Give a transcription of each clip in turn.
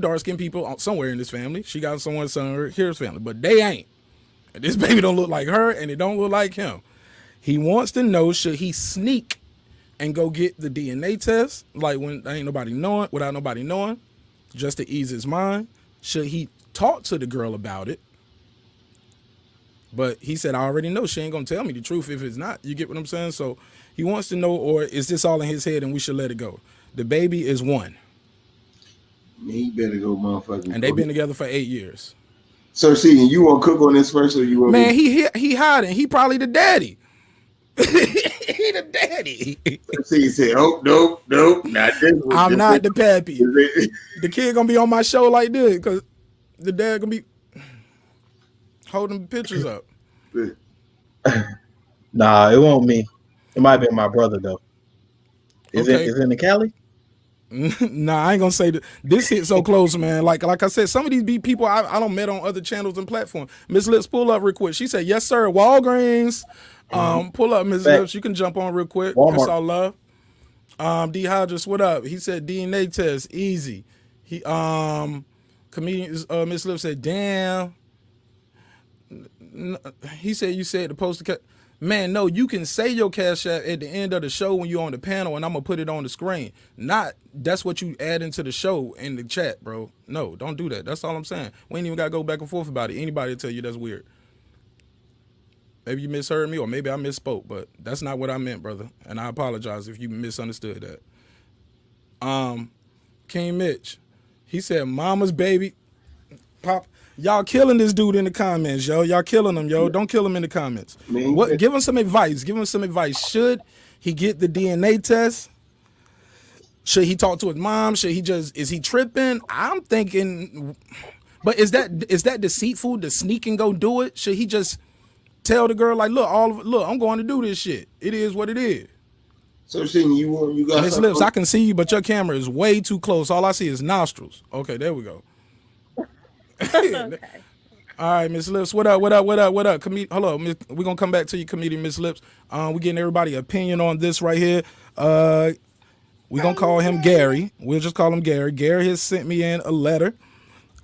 dark-skinned people somewhere in this family. She got someone here's family, but they ain't. And this baby don't look like her, and it don't look like him. He wants to know, should he sneak and go get the DNA test, like when ain't nobody knowing, without nobody knowing, just to ease his mind? Should he talk to the girl about it? But he said, I already know she ain't gonna tell me the truth if it's not. You get what I'm saying? So he wants to know, or is this all in his head and we should let it go? The baby is 1. Man, he better go motherfucking. And they've been together for 8 years. So see, you want to cook on this first, or you want? Man, he hiding. He probably the daddy. He the daddy. See, he said, "Oh nope, not this one. I'm not the pappy. The kid gonna be on my show like this because the dad gonna be holding pictures up." Nah, it won't me. It might be my brother though. Is it in the Cali? Nah, I ain't gonna say that. This hit so close, man. Like I said, some of these people I don't met on other channels and platforms. Miss Lips, pull up real quick. She said, "Yes, sir." Walgreens. Pull up, Miss Lips. You can jump on real quick. Walmart. It's all love. D Hodges, what up? He said DNA test easy. He comedian Miss Lips said, "Damn." He said, "You said the poster." Man, no, you can say your cash app at the end of the show when you're on the panel, and I'm gonna put it on the screen. Not that's what you add into the show in the chat, bro. No, don't do that. That's all I'm saying. We ain't even gotta go back and forth about it. Anybody will tell you that's weird. Maybe you misheard me, or maybe I misspoke, but that's not what I meant, brother. And I apologize if you misunderstood that. King Mitch, he said, "Mama's baby, pop." Y'all killing this dude in the comments, yo. Y'all killing him, yo. Don't kill him in the comments. What? Give him some advice. Give him some advice. Should he get the DNA test? Should he talk to his mom? Should he is he tripping? I'm thinking, but is that deceitful to sneak and go do it? Should he just tell the girl like, look, I'm going to do this shit. It is what it is. So Shane, you got Miss Lips, I can see you, but your camera is way too close. All I see is nostrils. Okay, there we go. Okay. All right, Miss Lips, what up? Hello, we're gonna come back to you, comedian Miss Lips. We're getting everybody opinion on this right here. We're gonna call him Gary. We'll just call him Gary. Gary has sent me in a letter,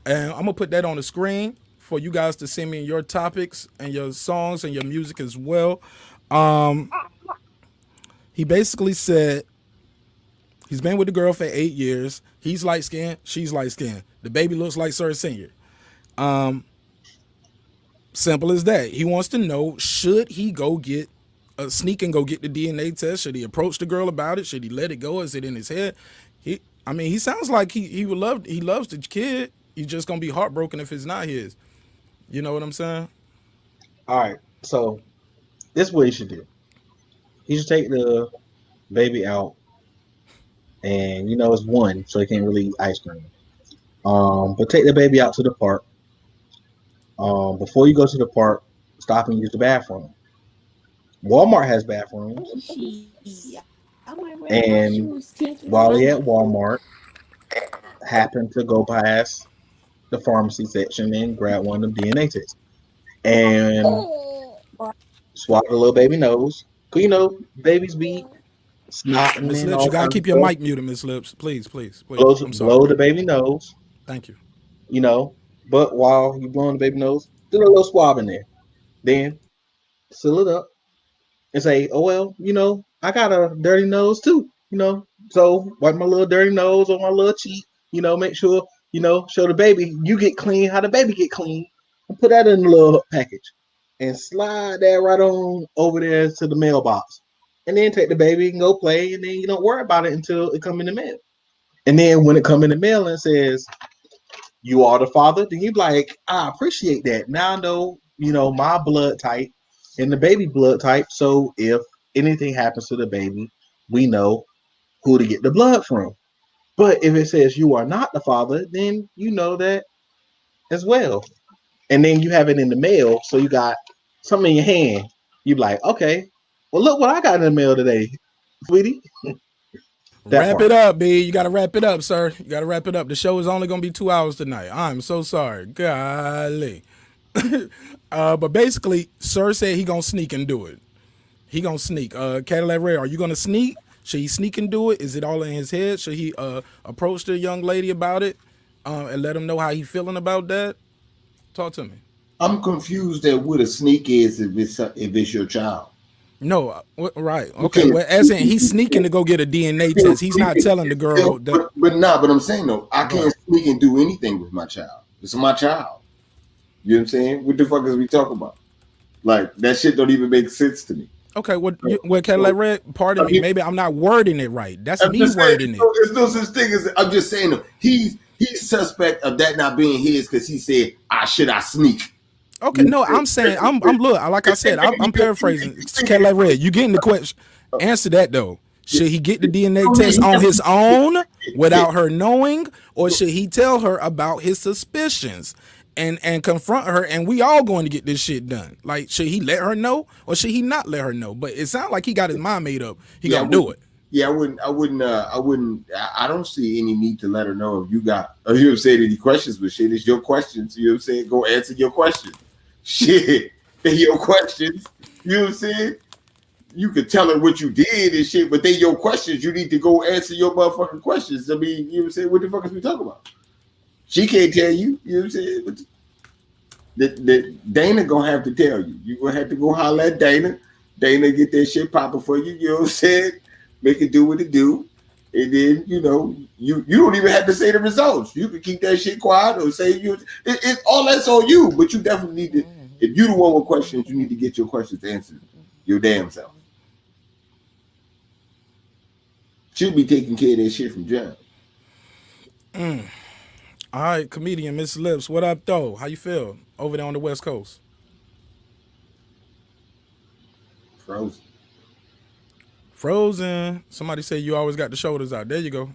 and I'm gonna put that on the screen for you guys to send me your topics and your songs and your music as well. He basically said he's been with the girl for 8 years. He's light skinned, she's light skinned. The baby looks like Sir Senior. Simple as that. He wants to know, should he go get sneak and go get the DNA test? Should he approach the girl about it? Should he let it go? Is it in his head? He sounds like he loves the kid. He's just gonna be heartbroken if it's not his. You know what I'm saying? All right. So this is what he should do. He should take the baby out, and it's 1, so he can't really eat ice cream. But take the baby out to the park. Before you go to the park, stop and use the bathroom. Walmart has bathrooms. And while he at Walmart, happened to go past the pharmacy section and grab one of them DNA tests. And swab the little baby nose. Cause babies be snotting. Miss and Lips, all you gotta kinds keep of your stuff. mic muted, Miss Lips. Please. Blow the baby nose. Thank you. But while you blowing the baby nose, do a little swab in there. Then seal it up and say, "Oh well, I got a dirty nose too. So wipe my little dirty nose on my little cheek. Make sure show the baby you get clean how the baby get clean, and put that in a little package and slide that right on over there to the mailbox, and then take the baby and go play, and then you don't worry about it until it come in the mail. And then when it come in the mail and says, you are the father, then you be like, I appreciate that. Now I know, my blood type and the baby blood type. So if anything happens to the baby, we know who to get the blood from. But if it says you are not the father, then you know that as well. And then you have it in the mail, so you got something in your hand. You be like, okay, well, look what I got in the mail today, sweetie. Wrap it up, B. You got to wrap it up, sir. You got to wrap it up. The show is only going to be 2 hours tonight. I'm so sorry. Golly. But basically, sir said he going to sneak and do it. He going to sneak. Cadillac Ray, are you going to sneak? Should he sneak and do it? Is it all in his head? Should he approach the young lady about it? and let him know how he feeling about that? Talk to me. I'm confused at what a sneak is if it's your child. No, right. You Okay. can't Well, as in he's sneaking to go get a DNA test. He's sneak not it. telling the Yeah, girl that. but I'm saying though, I Go can't ahead. sneak and do anything with my child. It's my child. You know what I'm saying? What the fuck is we talking about? Like that shit don't even make sense to me. Okay. So, What Cadillac so Red? I Pardon me. mean, Maybe I'm not wording it right. That's I'm me just saying, wording it. there's no such thing as. I'm just saying though, he's suspect of that not being his because he said, I sneak." Okay, You no, know I'm saying I'm look, like I said, I'm paraphrasing. Cadillac Red, you getting the question? Answer that though. Should he get the DNA test on his own without her knowing, or should he tell her about his suspicions and confront her? And we all going to get this shit done. Like, should he let her know, or should he not let her know? But it sounds like he got his mind made up. He Yeah, I gonna do wouldn't. it. Yeah, I wouldn't. I don't see any need to let her know if you got. Or you have said any questions, but shit, it's your questions. You know what I'm saying? Go answer your questions. Shit, they your questions. You know what I'm saying? You could tell her what you did and shit, but they your questions. You need to go answer your motherfucking questions. I mean, you know what I'm saying? What the fuck is we talking about? She can't tell you. You know what I'm saying? That Dana gonna have to tell you. You gonna have to go holler at Dana. Dana get that shit popping for you. You know what I'm saying? Make it do what it do, and then you don't even have to say the results. You can keep that shit quiet or say it all that's on you. But you definitely need to. If you the one with questions, you need to get your questions answered. Your damn self. She'll be taking care of that shit from John. All right, comedian Miss Lips, what up though? How you feel over there on the West Coast? Frozen. Frozen. Somebody say you always got the shoulders out. There you go.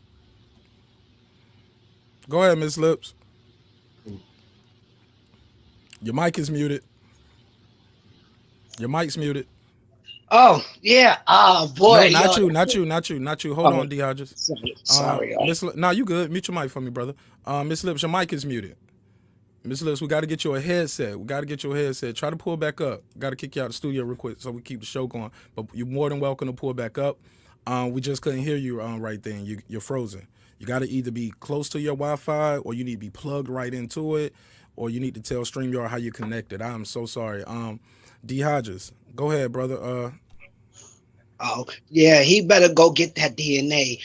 Go ahead, Miss Lips. Your mic is muted. Your mic's muted. Oh yeah. Oh boy, No, yo. not you, not you, not you, not you. Hold Oh, on, D Hodges. sorry. Nah, you good. Mute your mic for me, brother. Miss Lips, your mic is muted. Miss Lips, we got to get you a headset. We got to get you a headset. Try to pull back up. Got to kick you out of the studio real quick so we keep the show going. But you're more than welcome to pull back up. We just couldn't hear you right then. You're frozen. You got to either be close to your Wi-Fi or you need to be plugged right into it, or you need to tell StreamYard how you connected. I'm so sorry. D Hodges, go ahead, brother. Oh yeah, he better go get that DNA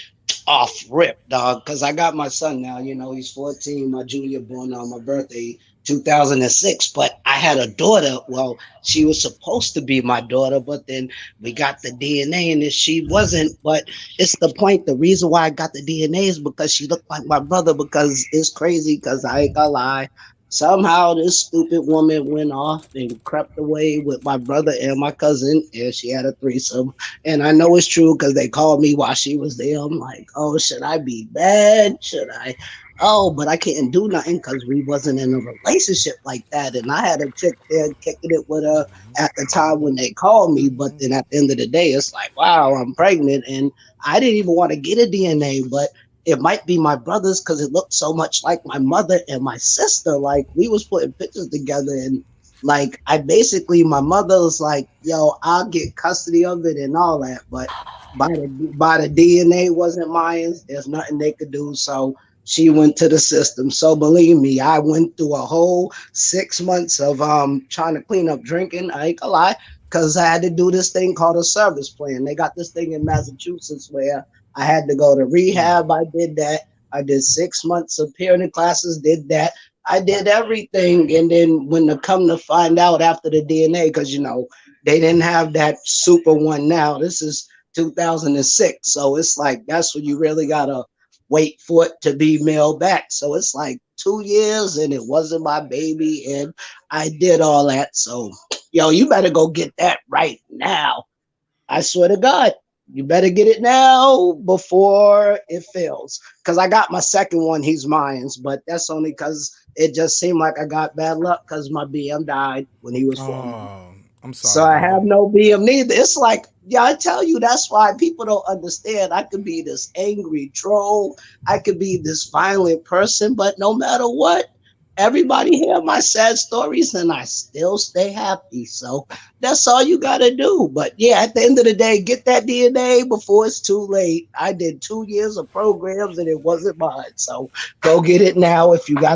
off rip, dog. Cause I got my son now. You know, he's 14. My junior born on my birthday, 2006. But I had a daughter. Well, she was supposed to be my daughter, but then we got the DNA, and she wasn't. But it's the point. The reason why I got the DNA is because she looked like my brother. Because it's crazy. Because I ain't gonna lie. Somehow this stupid woman went off and crept away with my brother and my cousin, and she had a threesome. And I know it's true because they called me while she was there. I'm like, oh, should I be bad? Should I? Oh, but I can't do nothing because we wasn't in a relationship like that. And I had a chick there kicking it with her at the time when they called me. But then at the end of the day, it's like, wow, I'm pregnant. And I didn't even want to get a DNA, but it might be my brother's because it looked so much like my mother and my sister. Like we was putting pictures together, and like I basically my mother was like, yo, I'll get custody of it and all that, but by the DNA wasn't mine. There's nothing they could do. So she went to the system. So believe me, I went through a whole 6 months of trying to clean up drinking. I ain't gonna lie, because I had to do this thing called a service plan. They got this thing in Massachusetts where I had to go to rehab. I did that. I did 6 months of parenting classes, did that. I did everything. And then when to come to find out after the DNA, because they didn't have that super one now. This is 2006. So it's like that's when you really gotta wait for it to be mailed back. So it's like 2 years and it wasn't my baby, and I did all that. So yo, you better go get that right now. I swear to God, you better get it now before it fails. Because I got my second one, he's mine, but that's only because it just seemed like I got bad luck because my BM died when he was 4 months. Oh, I'm So sorry, I brother. have no BM neither. It's like, yeah, I tell you, that's why people don't understand. I could be this angry troll. I could be this violent person, but no matter what, everybody hear my sad stories and I still stay happy. So that's all you got to do. But yeah, at the end of the day, get that DNA before it's too late. I did 2 years of programs and it wasn't mine. So go get it now if you got